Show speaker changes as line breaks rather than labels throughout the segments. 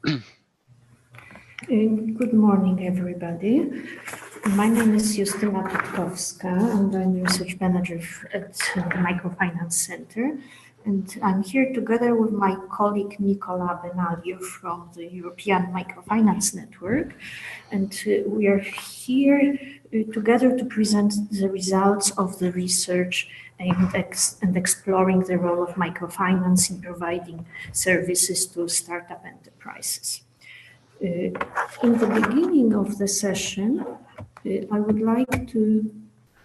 Good morning, everybody. My name is Justyna Pitkowska, and I'm research manager at the Microfinance Center. And I'm here together with my colleague Nicola Benaglio from the European Microfinance Network. And we are here together to present the results of the research and exploring the role of microfinance in providing services to startup enterprises. In the beginning of the session, I would like to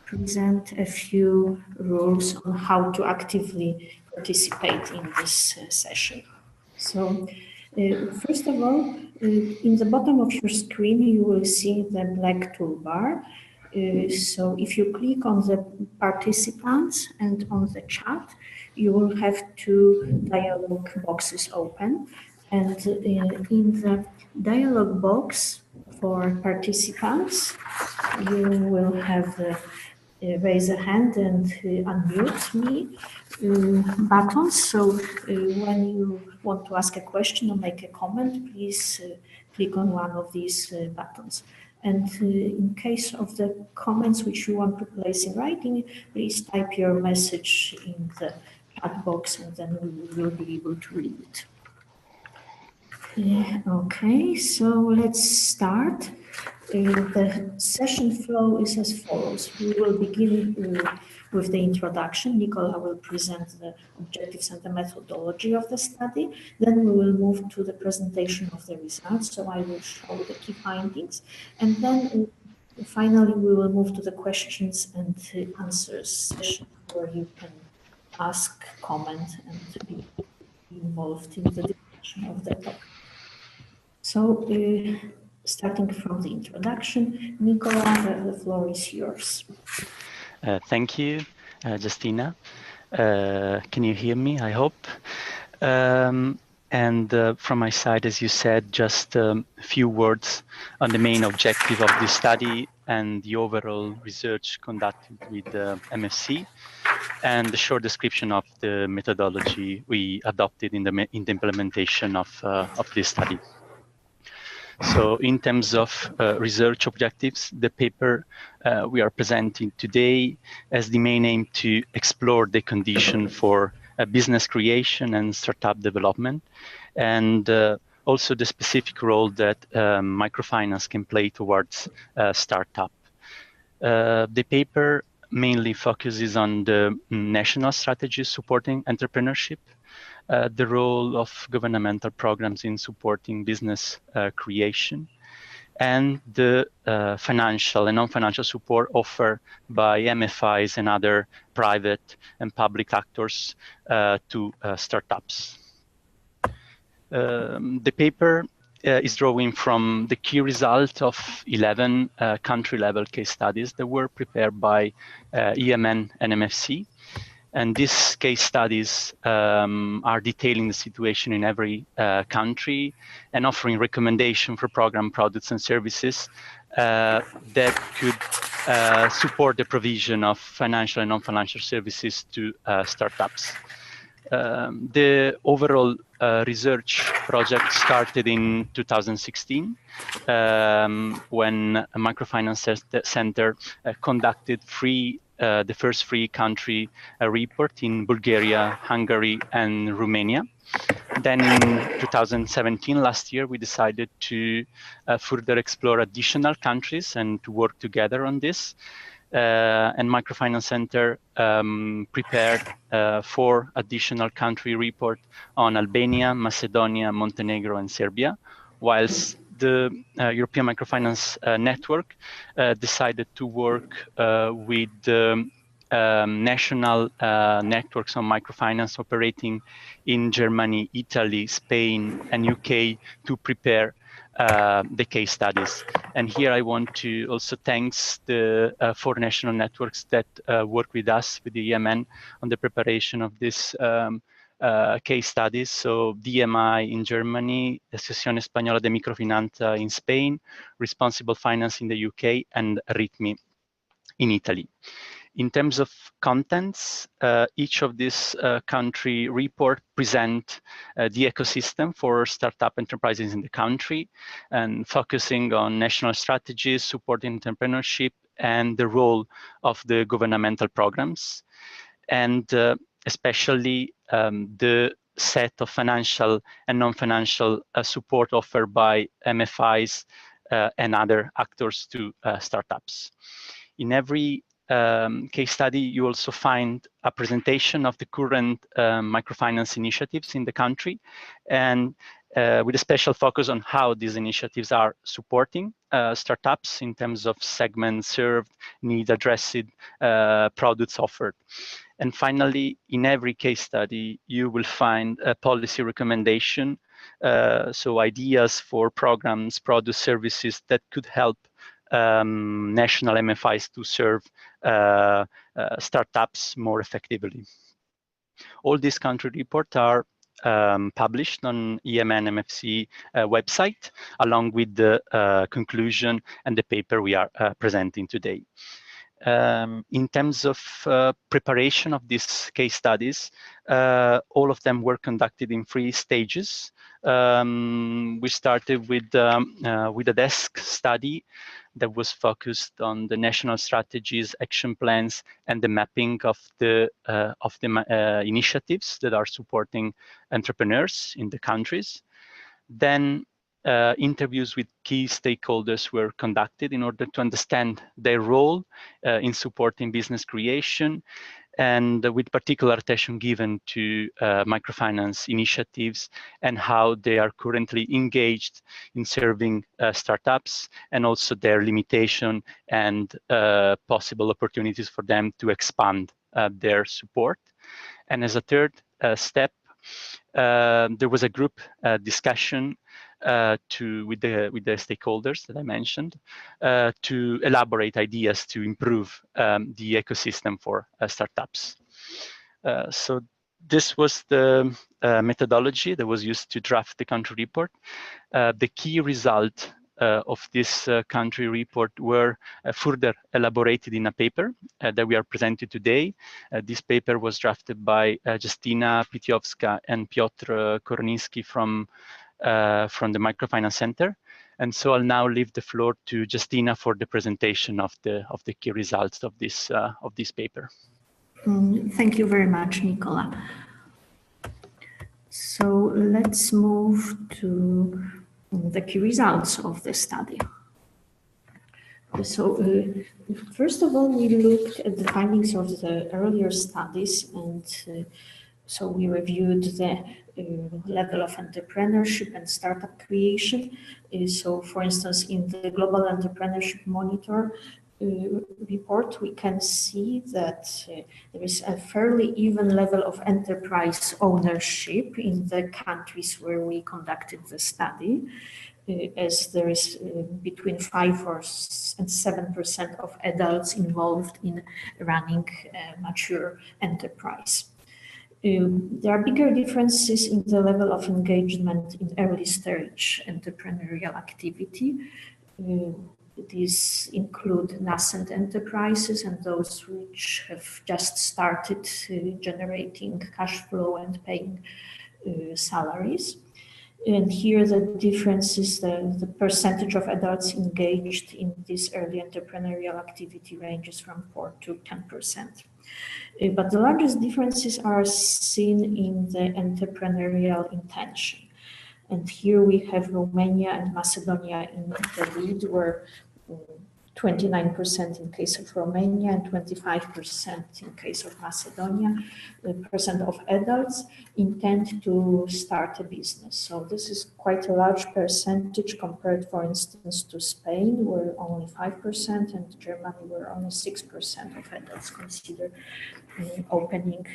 present a few rules on how to actively participate in this session. So, first of all, in the bottom of your screen, you will see the black toolbar. So if you click on the participants and on the chat, you will have two dialog boxes open. And in the dialog box for participants, you will have the raise a hand and unmute me buttons. So when you want to ask a question or make a comment, please click on one of these buttons. And in case of the comments which you want to place in writing, please type your message in the chat box and then we will be able to read it. Okay, so let's start. The session flow is as follows. We will begin with the introduction. Nicola will present the objectives and the methodology of the study. Then we will move to the presentation of the results. So I will show the key findings. And then finally, we will move to the questions and answers session where you can ask, comment, and be involved in the discussion of the topic. So, starting from the introduction, Nicola, the floor is yours.
Thank you, Justyna. Can you hear me, I hope? And from my side, as you said, just a few words on the main objective of this study and the overall research conducted with MFC, and a short description of the methodology we adopted in the implementation of this study. So in terms of research objectives, the paper we are presenting today has the main aim to explore the condition for business creation and startup development, and also the specific role that microfinance can play towards startup. The paper mainly focuses on the national strategies supporting entrepreneurship, the role of governmental programs in supporting business creation, and the financial and non-financial support offered by MFIs and other private and public actors to startups. The paper is drawing from the key result of 11 country-level case studies that were prepared by EMN and MFC. And these case studies are detailing the situation in every country and offering recommendation for program products and services that could support the provision of financial and non-financial services to startups. The overall research project started in 2016 when a Microfinance Center conducted the first free country report in Bulgaria, Hungary, and Romania. Then in 2017, last year, we decided to further explore additional countries and to work together on this. And Microfinance Center prepared 4 additional country reports on Albania, Macedonia, Montenegro, and Serbia, whilst the European Microfinance Network decided to work with the national networks on microfinance operating in Germany, Italy, Spain, and UK to prepare the case studies. And here I want to also thank the 4 national networks that work with us, with the EMN, on the preparation of this case studies. So DMI in Germany, Asociación Española de Microfinanza in Spain, Responsible Finance in the UK, and RITMI in Italy. In terms of contents, each of these country report present the ecosystem for startup enterprises in the country, and focusing on national strategies, supporting entrepreneurship, and the role of the governmental programs, and especially the set of financial and non-financial support offered by MFIs and other actors to startups. In every case study, you also find a presentation of the current microfinance initiatives in the country, and with a special focus on how these initiatives are supporting startups in terms of segments served, need addressed, products offered. And finally, in every case study, you will find a policy recommendation, so ideas for programs, product services that could help national MFIs to serve startups more effectively. All these country reports are published on EMN MFC website, along with the conclusion and the paper we are presenting today. In terms of preparation of these case studies, all of them were conducted in 3 stages. We started with a desk study that was focused on the national strategies, action plans, and the mapping of the initiatives that are supporting entrepreneurs in the countries. Then interviews with key stakeholders were conducted in order to understand their role in supporting business creation, and with particular attention given to microfinance initiatives and how they are currently engaged in serving startups, and also their limitation and possible opportunities for them to expand their support. And as a third step, there was a group discussion with the stakeholders that I mentioned to elaborate ideas to improve the ecosystem for startups. So this was the methodology that was used to draft the country report. The key result of this country report were further elaborated in a paper that we are presenting today. This paper was drafted by Justyna Pitiowska and Piotr Korniński from the Microfinance Center. And so I'll now leave the floor to Justyna for the presentation of the key results of this paper.
Thank you very much, Nicola. So let's move to the key results of the study. So first of all, we looked at the findings of the earlier studies, and so we reviewed the level of entrepreneurship and startup creation. So for instance, in the Global Entrepreneurship Monitor report, we can see that there is a fairly even level of enterprise ownership in the countries where we conducted the study, as there is between 5 and 7% of adults involved in running a mature enterprise. There are bigger differences in the level of engagement in early stage entrepreneurial activity. These include nascent enterprises and those which have just started generating cash flow and paying salaries. And here the difference is the percentage of adults engaged in this early entrepreneurial activity ranges from 4 to 10%. But the largest differences are seen in the entrepreneurial intention. And here we have Romania and Macedonia in the lead, where 29% in case of Romania and 25% in case of Macedonia, percent of adults intend to start a business. So this is quite a large percentage compared, for instance, to Spain, where only 5%, and Germany, where only 6% of adults consider opening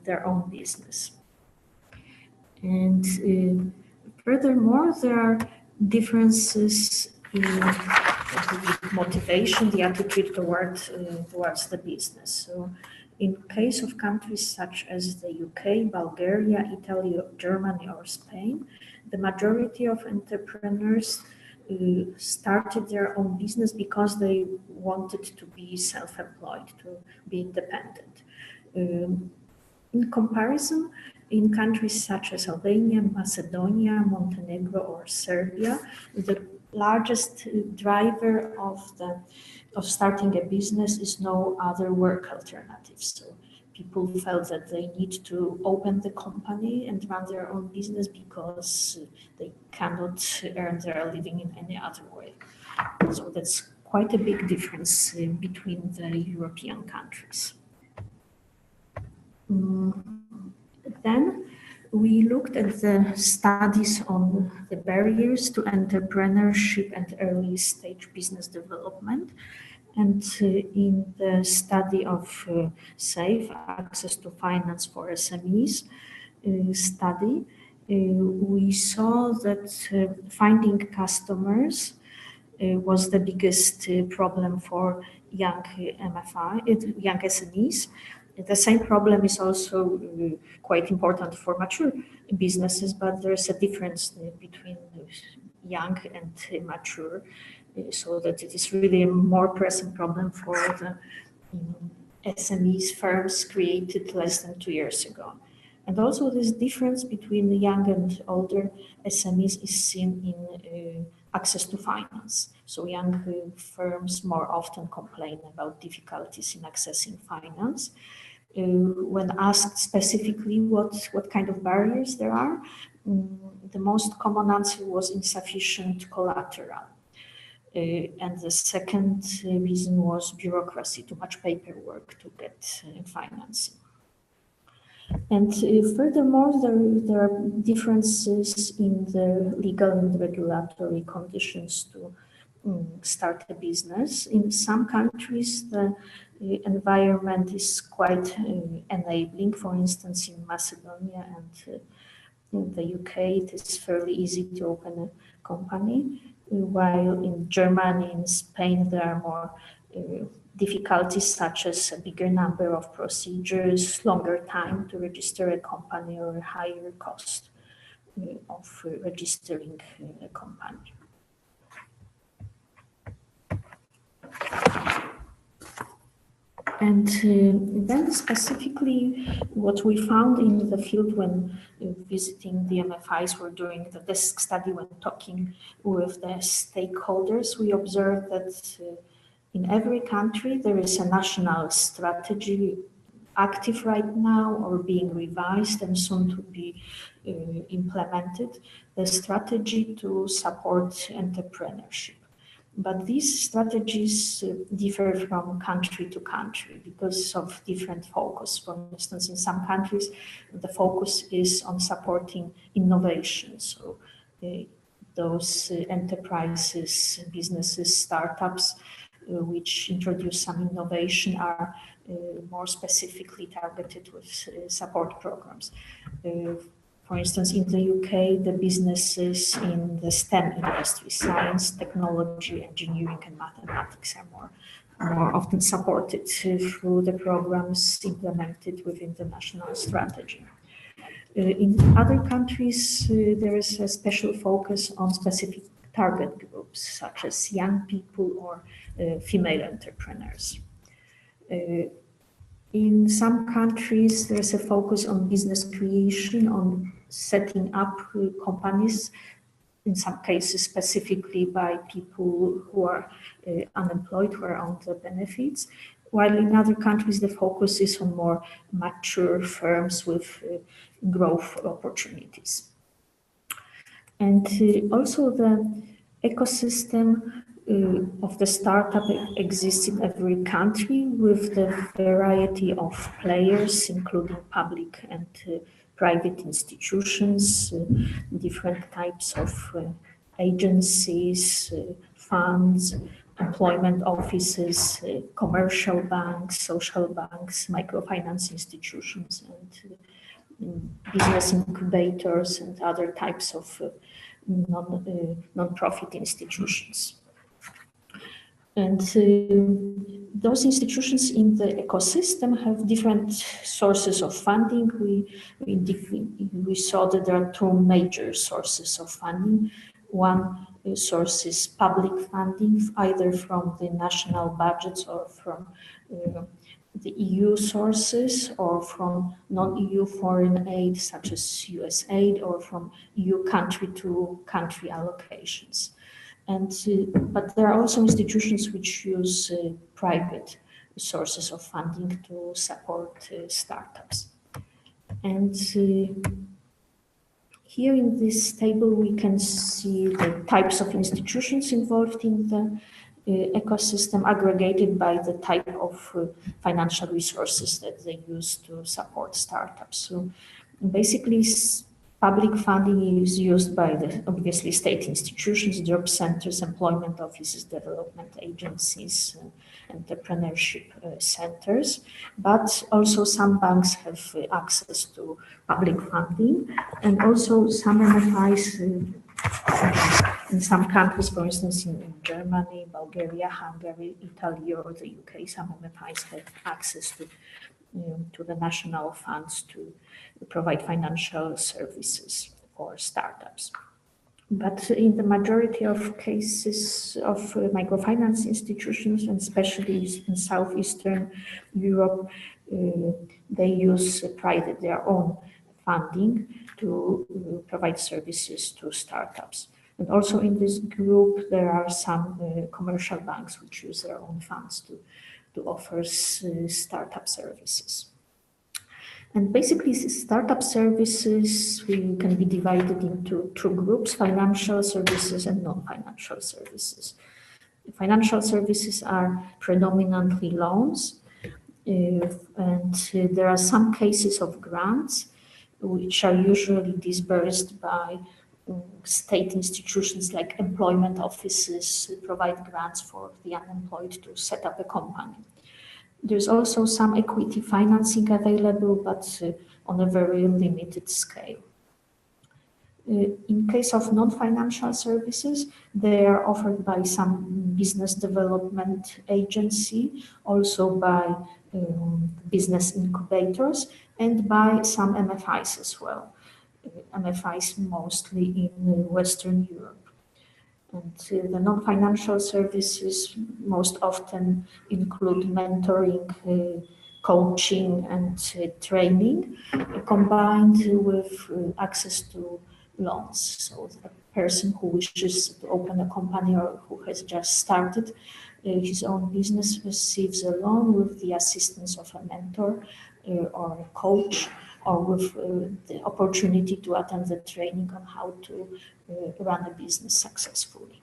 their own business. And furthermore, there are differences in the motivation, the attitude towards the business. So in case of countries such as the UK, Bulgaria, Italy, Germany, or Spain, the majority of entrepreneurs started their own business because they wanted to be self-employed, to be independent. In comparison, in countries such as Albania, Macedonia, Montenegro, or Serbia, the largest driver of starting a business is no other work alternative. So people felt that they need to open the company and run their own business because they cannot earn their living in any other way. So that's quite a big difference between the European countries. Then we looked at the studies on the barriers to entrepreneurship and early stage business development. And in the study of SAFE, Access to Finance for SMEs study, we saw that finding customers was the biggest problem for young young SMEs. The same problem is also quite important for mature businesses, but there's a difference between young and mature, so that it is really a more pressing problem for the SMEs firms created less than 2 years ago. And also this difference between the young and older SMEs is seen in access to finance. So young firms more often complain about difficulties in accessing finance. When asked specifically what kind of barriers there are, the most common answer was insufficient collateral. And the second reason was bureaucracy, too much paperwork to get financing. And furthermore, there are differences in the legal and regulatory conditions to start a business. In some countries, the environment is quite enabling. For instance, in Macedonia and in the UK, it is fairly easy to open a company, while in Germany and Spain, there are more difficulties such as a bigger number of procedures, longer time to register a company, or a higher cost of registering a company. And then specifically what we found in the field when visiting the MFIs or doing the desk study, when talking with the stakeholders, we observed that in every country there is a national strategy active right now or being revised and soon to be implemented, the strategy to support entrepreneurship. But these strategies differ from country to country because of different focus. For instance, in some countries, the focus is on supporting innovation. So those enterprises, businesses, startups, which introduce some innovation are more specifically targeted with support programs. For instance, in the UK, the businesses in the STEM industry, science, technology, engineering, and mathematics are more often supported through the programs implemented within the national strategy. In other countries, there is a special focus on specific target groups, such as young people or female entrepreneurs. In some countries, there's a focus on business creation, on setting up companies, in some cases specifically by people who are unemployed, who are on the benefits, while in other countries the focus is on more mature firms with growth opportunities. And also the ecosystem of the startup exists in every country with the variety of players, including public and private institutions, different types of agencies, funds, employment offices, commercial banks, social banks, microfinance institutions, and business incubators and other types of non-profit institutions. And those institutions in the ecosystem have different sources of funding. We saw that there are two major sources of funding. One source is public funding, either from the national budgets or from the EU sources, or from non-EU foreign aid, such as US aid, or from EU country-to-country allocations. And but there are also institutions which use private sources of funding to support startups. And here in this table, we can see the types of institutions involved in the ecosystem, aggregated by the type of financial resources that they use to support startups. So basically, public funding is used by the obviously state institutions, job centers, employment offices, development agencies, entrepreneurship centers, but also some banks have access to public funding, and also some MFIs in some countries, for instance, in Germany, Bulgaria, Hungary, Italy, or the UK, some MFIs have access to the national funds to provide financial services for startups. But in the majority of cases of microfinance institutions, and especially in Southeastern Europe, they use their own funding to provide services to startups. And also in this group, there are some commercial banks which use their own funds to offer startup services. And basically, startup services can be divided into two groups: financial services and non-financial services. Financial services are predominantly loans, and there are some cases of grants, which are usually disbursed by state institutions like employment offices, provide grants for the unemployed to set up a company. There's also some equity financing available, but on a very limited scale. In case of non-financial services, they are offered by some business development agency, also by business incubators, and by some MFIs as well. MFIs mostly in Western Europe. And the non-financial services most often include mentoring, coaching, and training, combined with access to loans. So the person who wishes to open a company or who has just started his own business receives a loan with the assistance of a mentor or a coach, or with the opportunity to attend the training on how to run a business successfully.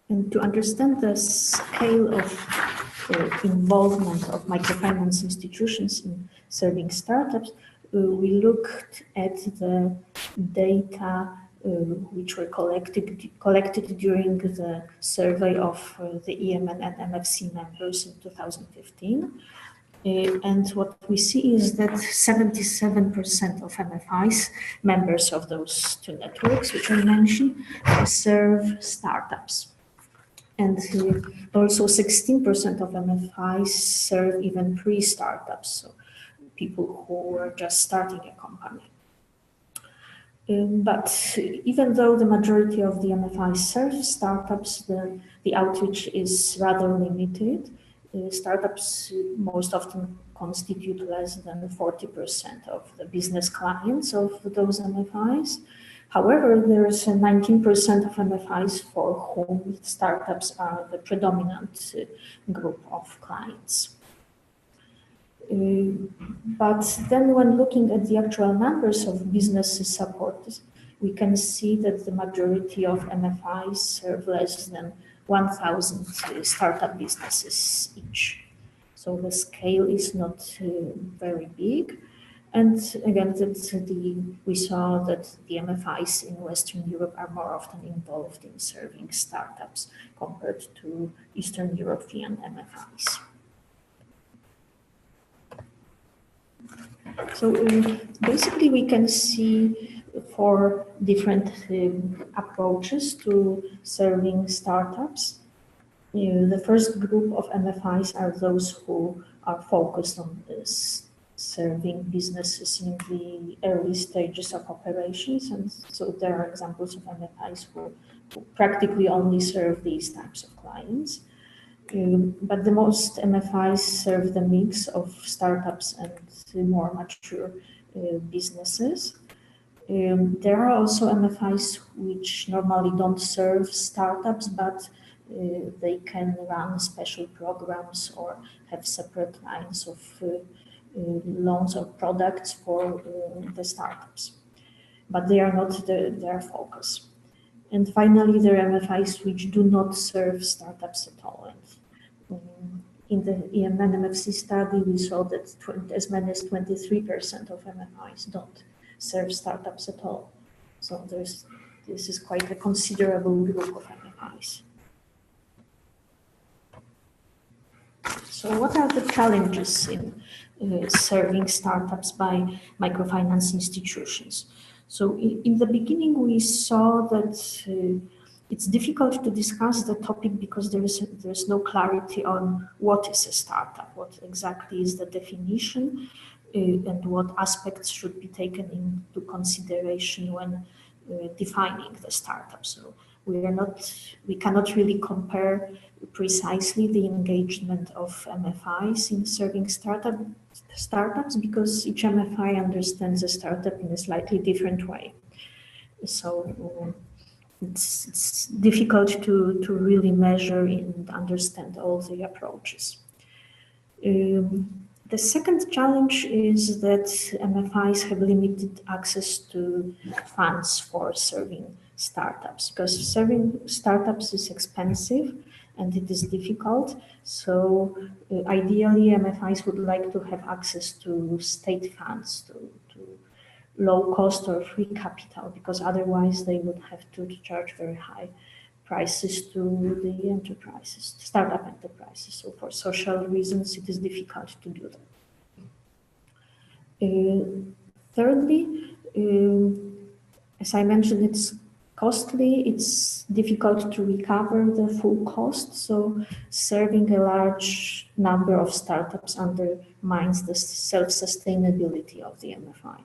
And to understand the scale of involvement of microfinance institutions in serving startups, we looked at the data which were collected during the survey of the EMN and MFC members in 2015. And what we see is that 77% of MFIs, members of those two networks which I mentioned, serve startups. And also 16% of MFIs serve even pre-startups, so people who are just starting a company. But even though the majority of the MFIs serve startups, the outreach is rather limited. Startups most often constitute less than 40% of the business clients of those MFIs. However, there is 19% of MFIs for whom startups are the predominant group of clients. But then when looking at the actual numbers of businesses supported, we can see that the majority of MFIs serve less than 1,000 startup businesses each. So the scale is not very big. And again, we saw that the MFIs in Western Europe are more often involved in serving startups compared to Eastern European MFIs. So basically, we can see 4 different approaches to serving startups. The first group of MFIs are those who are focused on serving businesses in the early stages of operations. And so there are examples of MFIs who practically only serve these types of clients. But the most MFIs serve the mix of startups and more mature businesses. There are also MFIs which normally don't serve startups, but they can run special programs or have separate lines of loans or products for the startups. But they are not their focus. And finally, there are MFIs which do not serve startups at all. And in the EMN MFC study, we saw that as many as 23% of MFIs don't serve startups at all. So this is quite a considerable group of MFIs. So what are the challenges in serving startups by microfinance institutions? So in the beginning, we saw that it's difficult to discuss the topic because there's no clarity on what is a startup, what exactly is the definition, and what aspects should be taken into consideration when defining the startup. So we cannot really compare precisely the engagement of MFIs in serving startups because each MFI understands a startup in a slightly different way. So it's difficult to really measure and understand all the approaches. The second challenge is that MFIs have limited access to funds for serving startups because serving startups is expensive and it is difficult. So ideally, MFIs would like to have access to state funds, to low cost or free capital, because otherwise they would have to charge very high prices to the enterprises, startup enterprises. So for social reasons, it is difficult to do that. Thirdly, as I mentioned, it's costly, it's difficult to recover the full cost. So serving a large number of startups undermines the self-sustainability of the MFI.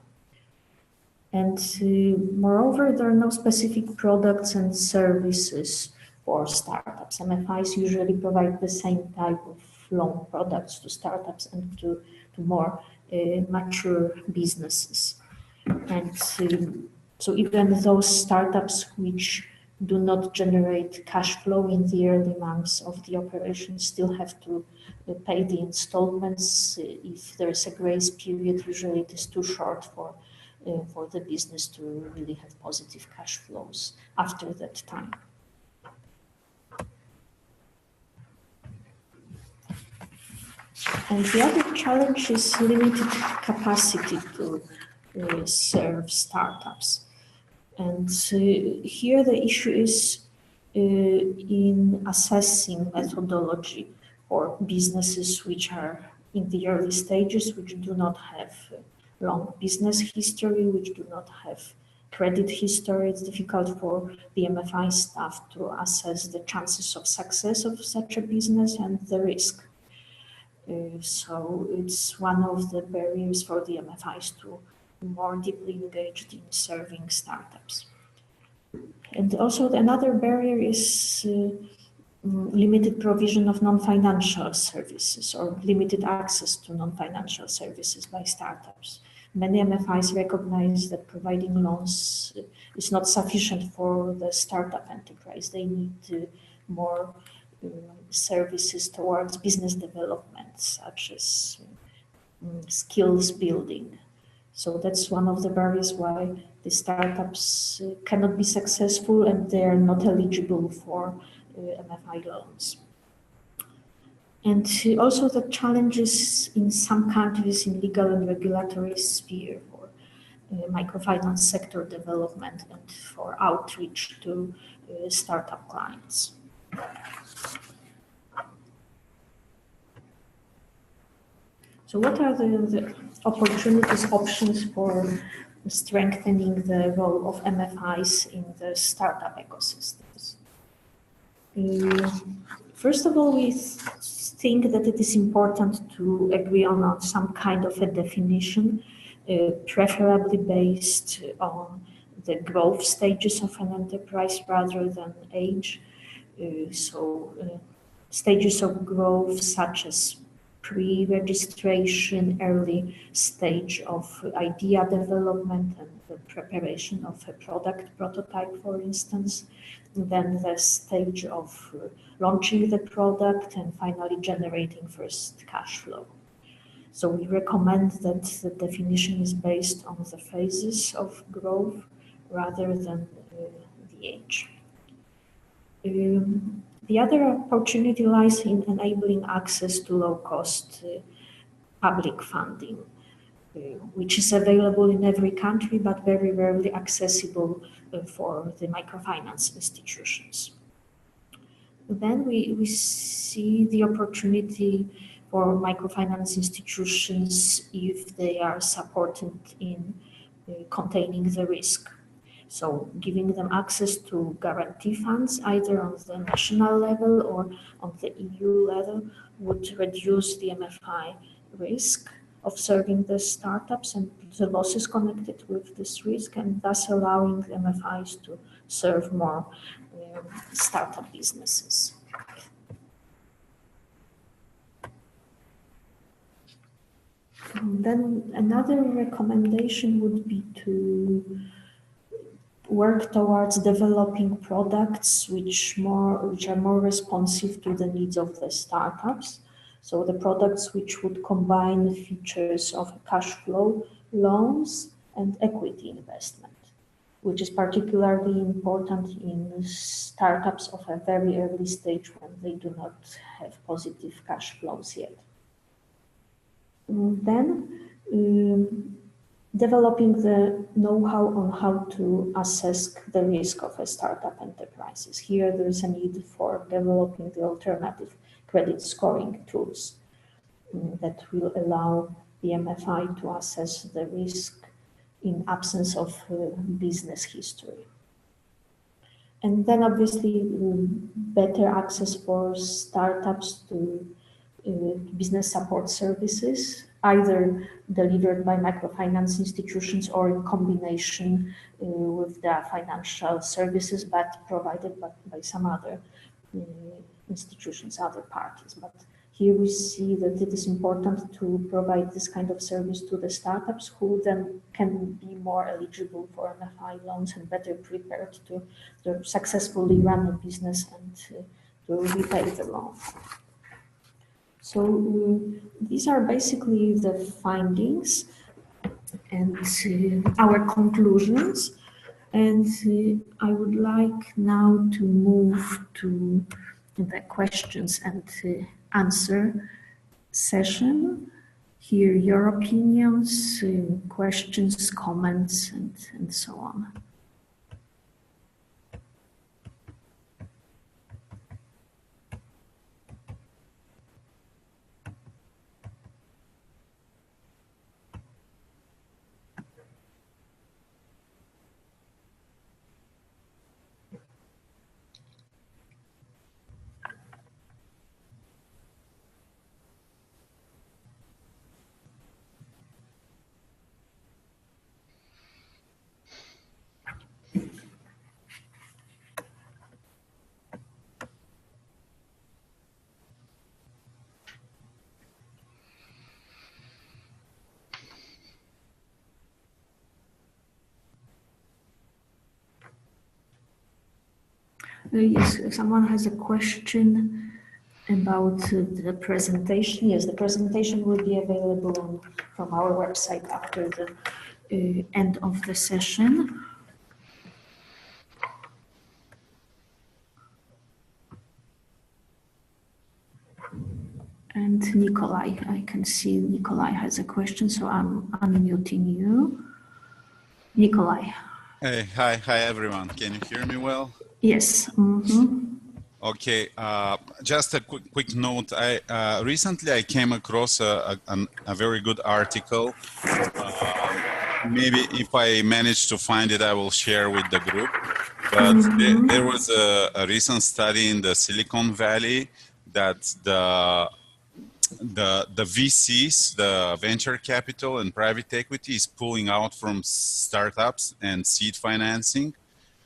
And moreover, there are no specific products and services for startups. MFIs usually provide the same type of loan products to startups and to more mature businesses. And so even those startups which do not generate cash flow in the early months of the operation still have to pay the installments. If there is a grace period, usually it is too short for the business to really have positive cash flows after that time. And the other challenge is limited capacity to serve startups. And here the issue is in assessing methodology for businesses which are in the early stages, which do not have long business history, which do not have credit history. It's difficult for the MFI staff to assess the chances of success of such a business and the risk. So it's one of the barriers for the MFIs to more deeply engaged in serving startups. And also another barrier is limited provision of non-financial services or limited access to non-financial services by startups. Many MFIs recognize that providing loans is not sufficient for the startup enterprise. They need more services towards business development, such as skills building. So that's one of the barriers why the startups cannot be successful and they are not eligible for MFI loans. And also the challenges in some countries in legal and regulatory sphere for microfinance sector development and for outreach to startup clients. So what are the opportunities, options for strengthening the role of MFIs in the startup ecosystems? First of all, we think that it is important to agree on some kind of a definition, preferably based on the growth stages of an enterprise rather than age. Stages of growth such as pre-registration, early stage of idea development and the preparation of a product prototype, for instance, then the stage of launching the product, and finally generating first cash flow. So we recommend that the definition is based on the phases of growth rather than the age. The other opportunity lies in enabling access to low-cost public funding, which is available in every country, but very rarely accessible for the microfinance institutions. Then we see the opportunity for microfinance institutions if they are supported in containing the risk. So giving them access to guarantee funds, either on the national level or on the EU level, would reduce the MFI risk of serving the startups and the losses connected with this risk, and thus allowing MFIs to serve more startup businesses. And then another recommendation would be to work towards developing products which are more responsive to the needs of the startups. So the products which would combine features of cash flow, loans, and equity investment, which is particularly important in startups of a very early stage when they do not have positive cash flows yet. Then developing the know-how on how to assess the risk of a startup enterprises. Here there is a need for developing the alternative credit scoring tools that will allow the MFI to assess the risk in absence of business history. And then obviously better access for startups to business support services, either delivered by microfinance institutions or in combination with the financial services, but provided by some other institutions, other parties. But here we see that it is important to provide this kind of service to the startups, who then can be more eligible for MFI loans and better prepared to successfully run a business and to repay the loan. So these are basically the findings and our conclusions. And I would like now to move to the questions and answer session. Hear your opinions, questions, comments, and so on. Yes, someone has a question about the presentation. Yes, the presentation will be available from our website after the end of the session. And Nikolai, I can see Nikolai has a question, so I'm unmuting you. Nikolai.
Hey, hi everyone. Can you hear me well?
Yes. Mm-hmm.
Okay. Just a quick note. Recently I came across a very good article. Maybe if I manage to find it, I will share with the group. But there was a recent study in the Silicon Valley that the VCs, the venture capital and private equity, is pulling out from startups and seed financing,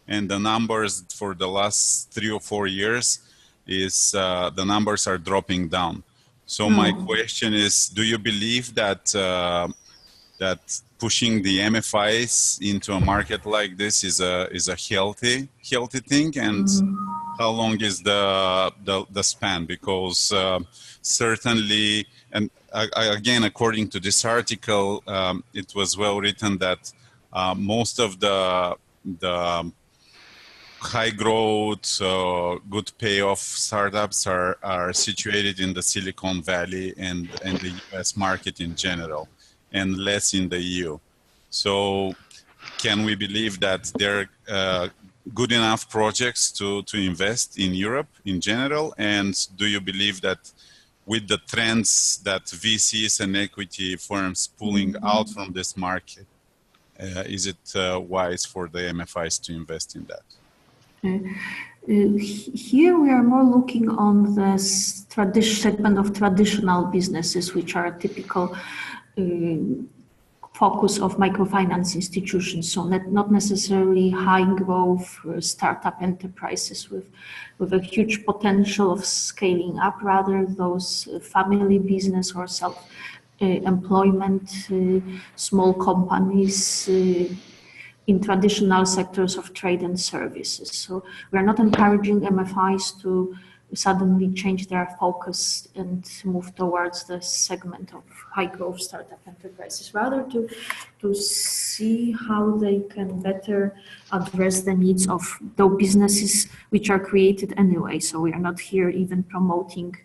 and the numbers for the last 3 or 4 years is the numbers are dropping down. So my question is, do you believe that that pushing the MFIs into a market like this is a healthy thing, and how long is the span? Because certainly, and again, according to this article, it was well written that most of the high growth, good payoff startups are situated in the Silicon Valley and the US market in general, and less in the EU. So can we believe that they're good enough projects to invest in Europe in general? And do you believe that with the trends that VCs and equity firms pulling out from this market, is it wise for the MFIs to invest in that?
Here we are more looking on the segment of traditional businesses, which are a typical focus of microfinance institutions. So not necessarily high growth startup enterprises with a huge potential of scaling up, rather those family business or self-employment, small companies, in traditional sectors of trade and services. So we are not encouraging MFIs to suddenly change their focus and move towards the segment of high growth startup enterprises, rather to see how they can better address the needs of those businesses which are created anyway. So we are not here even promoting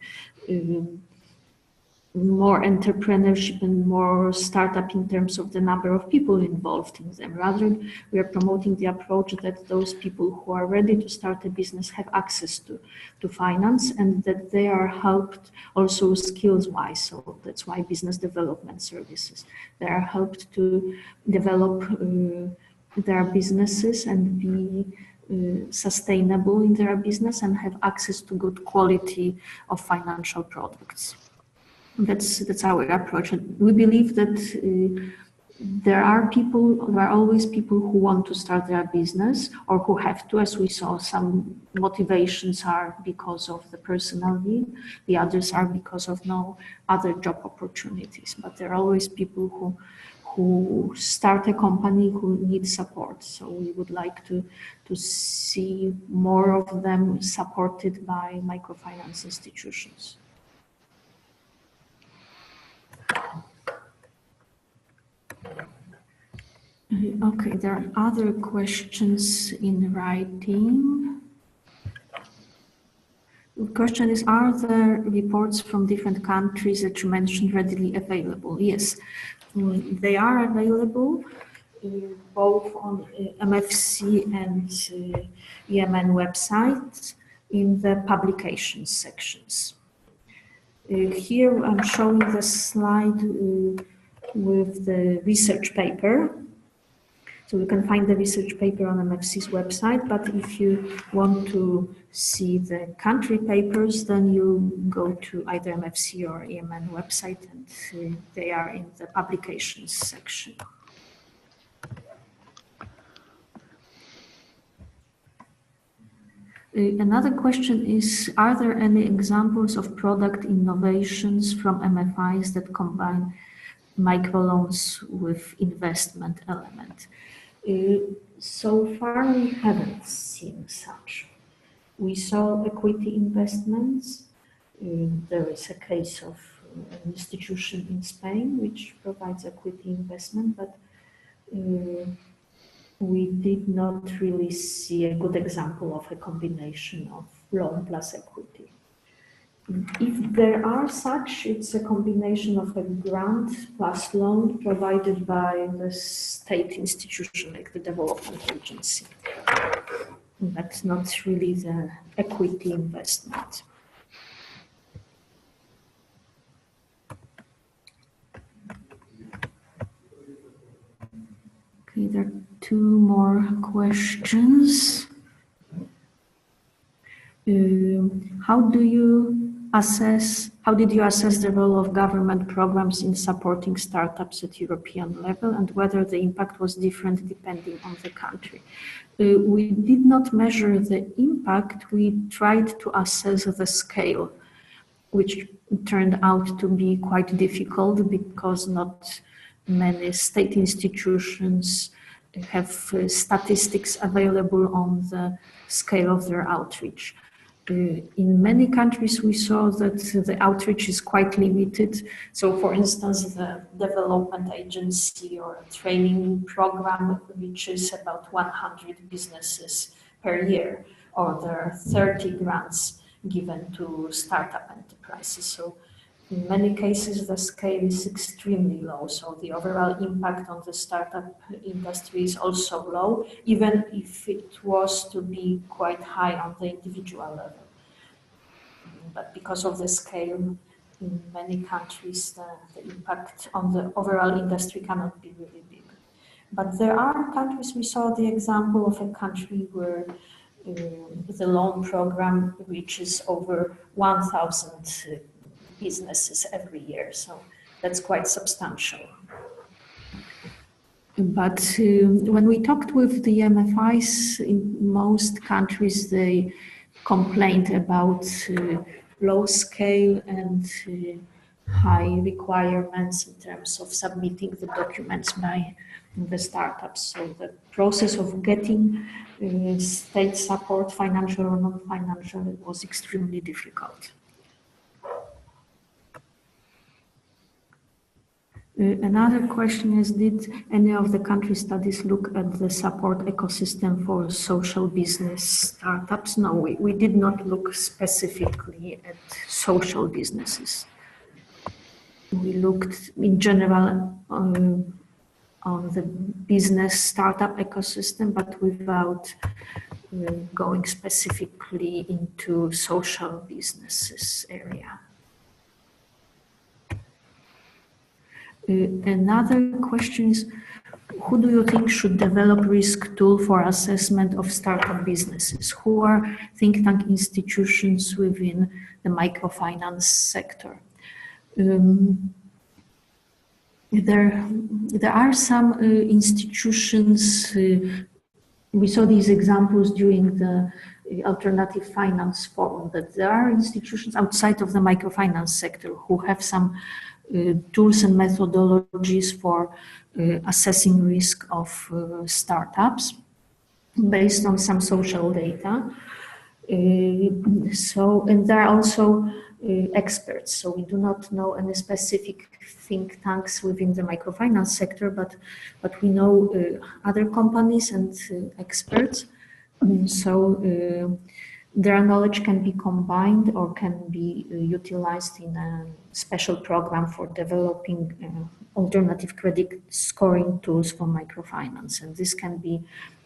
more entrepreneurship and more startup in terms of the number of people involved in them. Rather, we are promoting the approach that those people who are ready to start a business have access to finance, and that they are helped also skills-wise. So that's why business development services. They are helped to develop their businesses and be sustainable in their business and have access to good quality of financial products. That's our approach. We believe that there are always people who want to start their business or who have to, as we saw. Some motivations are because of the personal need, the others are because of no other job opportunities. But there are always people who start a company who need support. So we would like to see more of them supported by microfinance institutions. Okay, there are other questions in writing. The question is, are the reports from different countries that you mentioned readily available? Yes, they are available both on MFC and EMN websites in the publications sections. Here I'm showing the slide with the research paper. So you can find the research paper on MFC's website, but if you want to see the country papers, then you go to either MFC or EMN website, and they are in the publications section. Another question is, are there any examples of product innovations from MFIs that combine microloans with investment element? So far, we haven't seen such. We saw equity investments. There is a case of an institution in Spain which provides equity investment, but we did not really see a good example of a combination of loan plus equity. If there are such, it's a combination of a grant plus loan provided by the state institution, like the development agency. That's not really the equity investment. Okay, there are two more questions. How did you assess the role of government programs in supporting startups at European level and whether the impact was different depending on the country? We did not measure the impact, we tried to assess the scale, which turned out to be quite difficult because not many state institutions have statistics available on the scale of their outreach. In many countries, we saw that the outreach is quite limited. So, for instance, the development agency or a training program reaches about 100 businesses per year, or there are 30 grants given to startup enterprises. So, in many cases, the scale is extremely low. So, the overall impact on the startup industry is also low, even if it was to be quite high on the individual level. But because of the scale, in many countries, the impact on the overall industry cannot be really big. But there are countries, we saw the example of a country where the loan program reaches over 1,000 businesses every year. So that's quite substantial. But when we talked with the MFIs, in most countries, they complained about low scale and high requirements in terms of submitting the documents by the startups. So the process of getting state support, financial or non-financial, was extremely difficult. Another question is, did any of the country studies look at the support ecosystem for social business startups? No, we did not look specifically at social businesses. We looked in general on the business startup ecosystem, but without going specifically into social businesses area. Another question is, who do you think should develop risk tool for assessment of startup businesses? Who are think tank institutions within the microfinance sector? There are some institutions, we saw these examples during the Alternative Finance Forum, that there are institutions outside of the microfinance sector who have some tools and methodologies for assessing risk of startups based on some social data. And there are also experts. So we do not know any specific think tanks within the microfinance sector, but we know other companies and experts. Their knowledge can be combined or can be utilized in a special program for developing alternative credit scoring tools for microfinance. And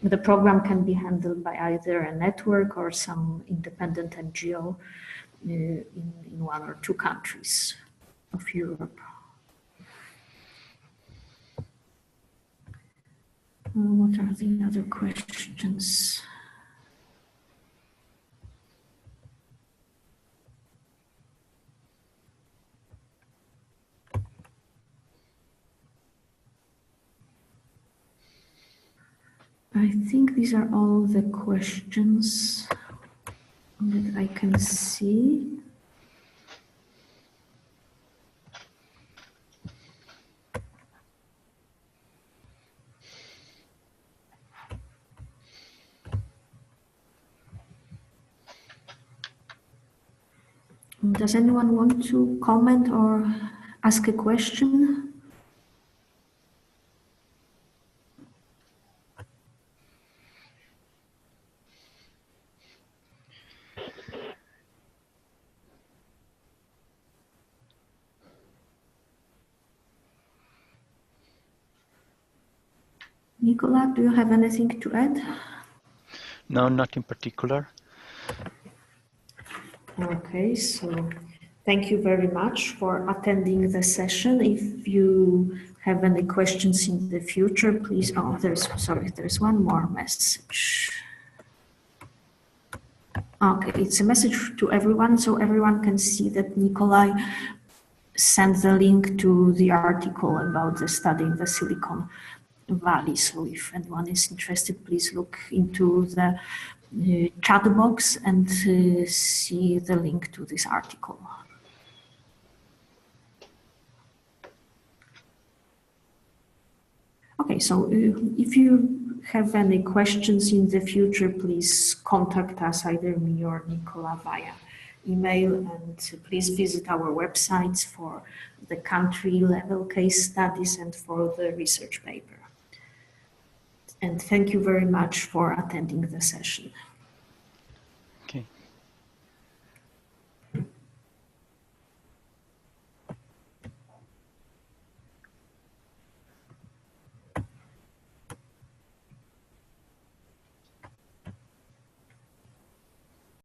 the program can be handled by either a network or some independent NGO in one or two countries of Europe. What are the other questions? I think these are all the questions that I can see. Does anyone want to comment or ask a question? Nicola, do you have anything to add?
No, not in particular.
Okay, so thank you very much for attending the session. If you have any questions in the future, please, there's one more message. Okay, it's a message to everyone, so everyone can see that Nikolai sent the link to the article about the study in the Silicon Valley. So if anyone is interested, please look into the chat box and see the link to this article. Okay, so if you have any questions in the future, please contact us, either me or Nicola, via email, and please visit our websites for the country level case studies and for the research paper. And thank you very much for attending the session.